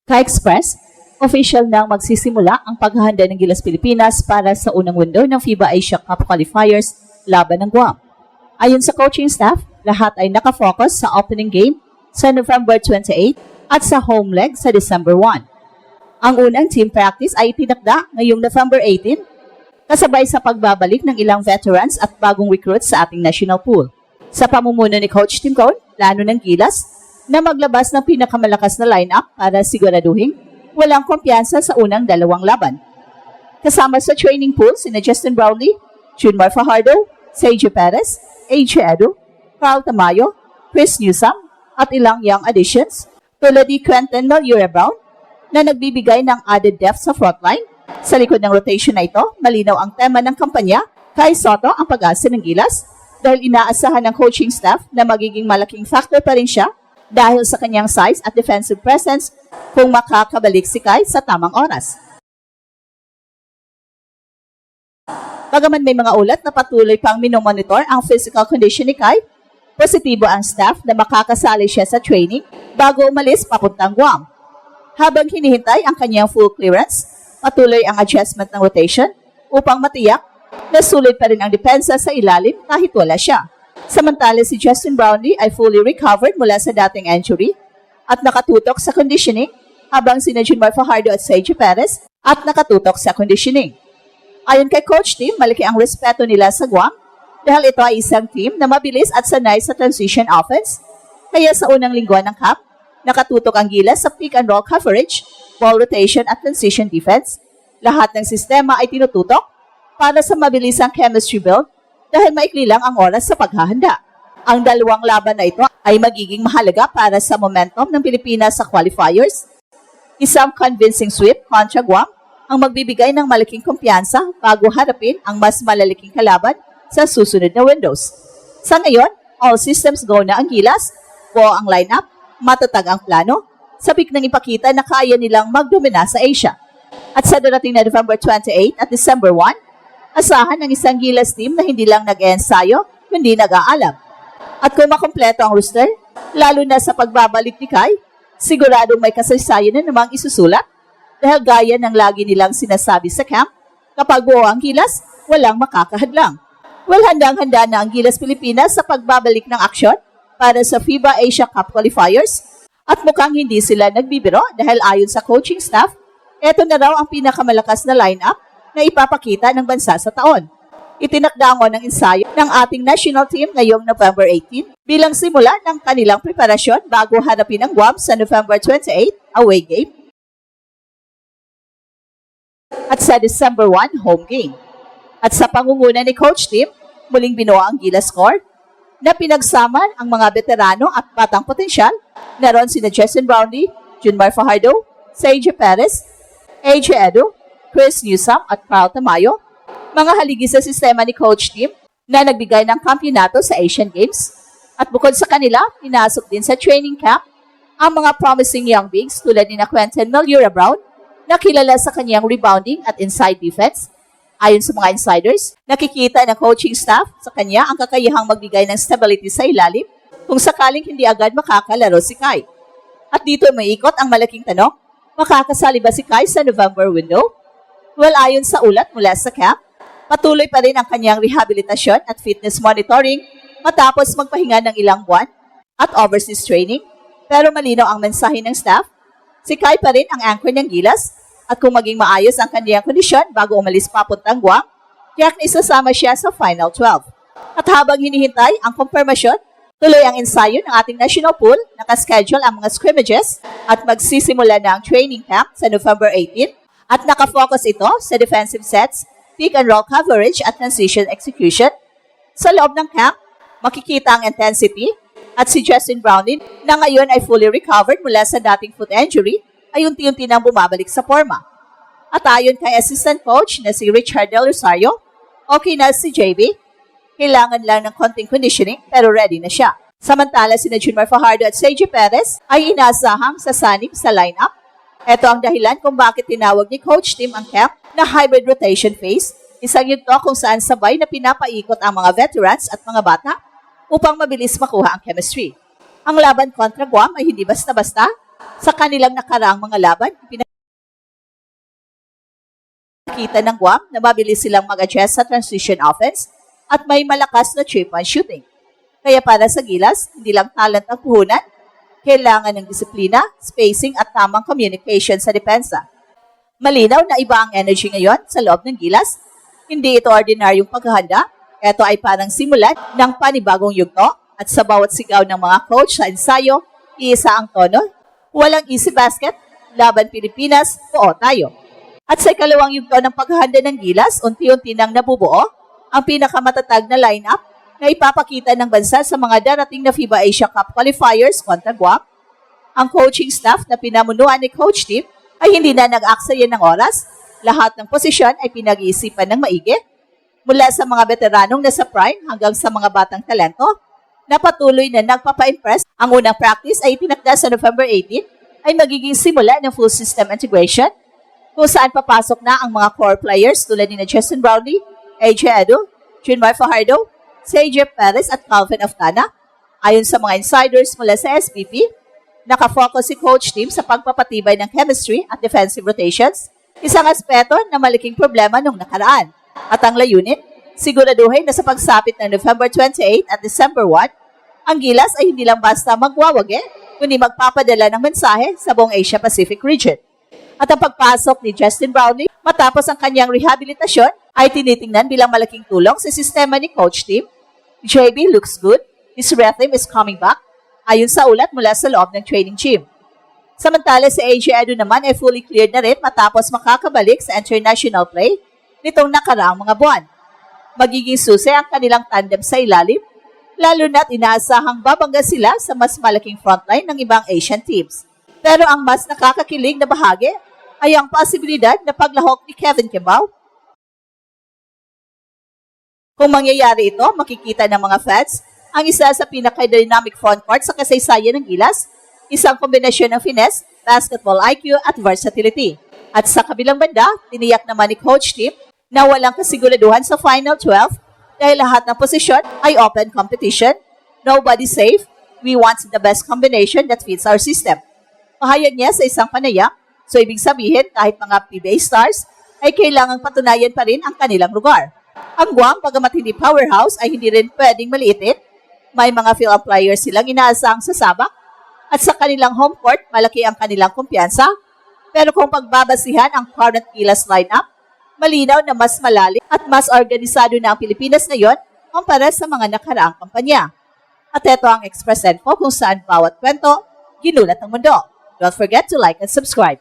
Ka-Express, official nang magsisimula ang paghahanda ng Gilas Pilipinas para sa unang window ng FIBA Asia Cup qualifiers laban ng Guam. Ayon sa coaching staff, lahat ay nakafocus sa opening game sa November 28 at sa home leg sa December 1. Ang unang team practice ay itinakda ngayong November 18, kasabay sa pagbabalik ng ilang veterans at bagong recruits sa ating national pool. Sa pamumuno ni Coach Tim Cone, plano ng Gilas na maglabas ng pinakamalakas na lineup para siguraduhin walang kumpiyansa sa unang dalawang laban. Kasama sa training pool sina Justin Brownlee, Junmar Fajardo, Seiji Perez, AJ Edu, Carl Tamayo, Chris Newsome, at ilang young additions tulad ni Quentin Malura-Brown na nagbibigay ng added depth sa frontline. Sa likod ng rotation na ito, malinaw ang tema ng kampanya, Kai Sotto ang pag-asa ng Gilas dahil inaasahan ng coaching staff na magiging malaking factor pa rin siya dahil sa kanyang size at defensive presence kung makakabalik si Kai sa tamang oras. Bagaman may mga ulat na patuloy pang minomonitor ang physical condition ni Kai, positibo ang staff na makakasali siya sa training bago umalis papuntang Guam. Habang hinihintay ang kanyang full clearance, patuloy ang adjustment ng rotation upang matiyak na sulit pa rin ang depensa sa ilalim kahit wala siya. Samantala si Justin Brownlee ay fully recovered mula sa dating injury at nakatutok sa conditioning habang sina Junmar Fajardo at Seiji Perez at nakatutok sa conditioning. Ayon kay Coach Tim, malaki ang respeto nila sa Guam dahil ito ay isang team na mabilis at sanay sa transition offense. Kaya sa unang linggo ng camp, nakatutok ang Gilas sa pick and roll coverage, ball rotation at transition defense. Lahat ng sistema ay tinututok para sa mabilisang chemistry build dahil maikli lang ang oras sa paghahanda. Ang dalawang laban na ito ay magiging mahalaga para sa momentum ng Pilipinas sa qualifiers. Isang convincing sweep kontra Guam ang magbibigay ng malaking kumpiyansa bago harapin ang mas malalaking kalaban sa susunod na windows. Sa ngayon, all systems go na ang Gilas, buo ang lineup, matatag ang plano, sabik nang ipakita na kaya nilang magdomina sa Asia. At sa darating na November 28 at December 1, asahan ang isang Gilas team na hindi lang nag-ensayo, kundi nag-aalab. At kung makompleto ang roster, lalo na sa pagbabalik ni Kai, siguradong may kasaysayan na namang isusulat dahil gaya ng lagi nilang sinasabi sa camp, kapag buo ang Gilas, walang makakahadlang. Well, handang-handa na ang Gilas Pilipinas sa pagbabalik ng aksyon para sa FIBA Asia Cup qualifiers at mukhang hindi sila nagbibiro dahil ayon sa coaching staff, eto na raw ang pinakamalakas na lineup na ipapakita ng bansa sa taon. Itinakda ng ensayo ng ating national team ngayong November 18 bilang simula ng kanilang preparasyon bago harapin ang Guam sa November 28 away game at sa December 1 home game. At sa pangunguna ni Coach Tim, muling binuo ang Gilas score na pinagsaman ang mga veterano at batang potensyal. Naroon sina Justin Brownlee, Junmar Fajardo, Seiji Perez, AJ Edu, Chris Newsome at Carl Tamayo, mga haligi sa sistema ni Coach Tim na nagbigay ng kampyonato sa Asian Games. At bukod sa kanila, pinasok din sa training camp ang mga promising young bigs tulad ni Quentin Malura-Brown na kilala sa kanyang rebounding at inside defense. Ayon sa mga insiders, nakikita ng coaching staff sa kanya ang kakayahang magbigay ng stability sa ilalim kung sakaling hindi agad makakalaro si Kai. At dito may ikot ang malaking tanong, makakasali ba si Kai sa November window? Well, ayon sa ulat mula sa camp, patuloy pa rin ang kanyang rehabilitasyon at fitness monitoring matapos magpahinga ng ilang buwan at overseas training. Pero malinaw ang mensahe ng staff, si Kai pa rin ang anchor ng Gilas at kung maging maayos ang kanyang kondisyon bago umalis papuntang Guam, tiyak na isasama siya sa Final 12. At habang hinihintay ang konfirmasyon, tuloy ang ensayo ng ating national pool, nakaschedule ang mga scrimmages at magsisimula na ang training camp sa November 18 at nakafocus ito sa defensive sets, pick and roll coverage at transition execution. Sa loob ng camp, makikita ang intensity at si Justin Brownlee na ngayon ay fully recovered mula sa dating foot injury ay unti-unti nang bumabalik sa forma. At ayon kay assistant coach na si Richard Del Rosario, okay na si JB, kailangan lang ng konting conditioning pero ready na siya. Samantala sina Junmar Fajardo at Seiji Perez ay inaasahang sasanib sa lineup. Ito ang dahilan kung bakit tinawag ni Coach Tim ang camp na hybrid rotation phase, isang yugto kung saan sabay na pinapaikot ang mga veterans at mga bata upang mabilis makuha ang chemistry. Ang laban kontra Guam ay hindi basta-basta Sa kanilang nakaraang mga laban, pinakita ng Guam na mabilis silang mag-adjust sa transition offense at may malakas na 3-point shooting. Kaya para sa Gilas, hindi lang talent ang puhunan, kailangan ng disiplina, spacing at tamang communication sa depensa. Malinaw na iba ang energy ngayon sa loob ng Gilas. Hindi ito ordinaryong paghahanda. Ito ay parang simulan ng panibagong yugto at sa bawat sigaw ng mga coach sa ensayo, iisa ang tono. Walang easy basket, laban Pilipinas, buo tayo. At sa ikalawang yugto ng paghahanda ng Gilas, unti-unti nang nabubuo ang pinakamatatag na lineup na ipapakita ng bansa sa mga darating na FIBA Asia Cup qualifiers kontra Guam. Ang coaching staff na pinamunuan ni Coach Tim ay hindi na nag-aksaya ng oras. Lahat ng posisyon ay pinag-iisipan ng maigi. Mula sa mga veteranong nasa prime hanggang sa mga batang talento na patuloy na nagpapa-impress. Ang unang practice ay itinakda sa November 18 ay magiging simula ng full system integration kung saan papasok na ang mga core players tulad ni Justin Brownlee, AJ Edu, Junmar Fajardo, CJ Perez at Calvin Oftana. Ayon sa mga insiders mula sa SPP, nakafocus si Coach Tim sa pagpapatibay ng chemistry at defensive rotations, isang aspeto na malaking problema nung nakaraan. At ang layunin, siguraduhin na sa pagsapit ng November 28 at December 1, ang Gilas ay hindi lang basta magwawagi, kundi magpapadala ng mensahe sa buong Asia-Pacific region. At ang pagpasok ni Justin Brownlee matapos ang kanyang rehabilitasyon ay tinitingnan bilang malaking tulong sa sistema ni Coach Tim. JB looks good, his rhythm is coming back, ayon sa ulat mula sa loob ng training gym. Samantala si AJ Edu naman ay fully cleared na rin matapos makakabalik sa international play nitong nakaraang mga buwan. Magiging susi ang kanilang tandem sa ilalim, lalo na't inaasahang babangga sila sa mas malaking frontline ng ibang Asian teams. Pero ang mas nakakakilig na bahagi ay ang posibilidad na paglahok ni Kevin Kimbao. Kung mangyayari ito, makikita ng mga fans ang isa sa pinaka-dynamic frontcourt sa kasaysayan ng Gilas, isang kombinasyon ng finesse, basketball IQ at versatility. At sa kabilang banda, tiniyak naman ni Coach Tim na walang kasiguraduhan sa Final 12 dahil lahat ng posisyon ay open competition. Nobody safe. We want the best combination that fits our system. Pahayag niya sa isang panayam, so ibig sabihin kahit mga PBA stars ay kailangang patunayan pa rin ang kanilang lugar. Ang Guam, bagamat hindi powerhouse, ay hindi rin pwedeng maliitin. May mga field players silang inaasahang sasabak at sa kanilang home court, malaki ang kanilang kumpiyansa. Pero kung pagbabasihan ang current Gilas lineup, malinaw na mas malalim at mas organisado na ang Pilipinas ngayon kumpara sa mga nakaraang kampanya. At ito ang Express Info kung saan bawat kwento ginulat ng mundo. Don't forget to like and subscribe.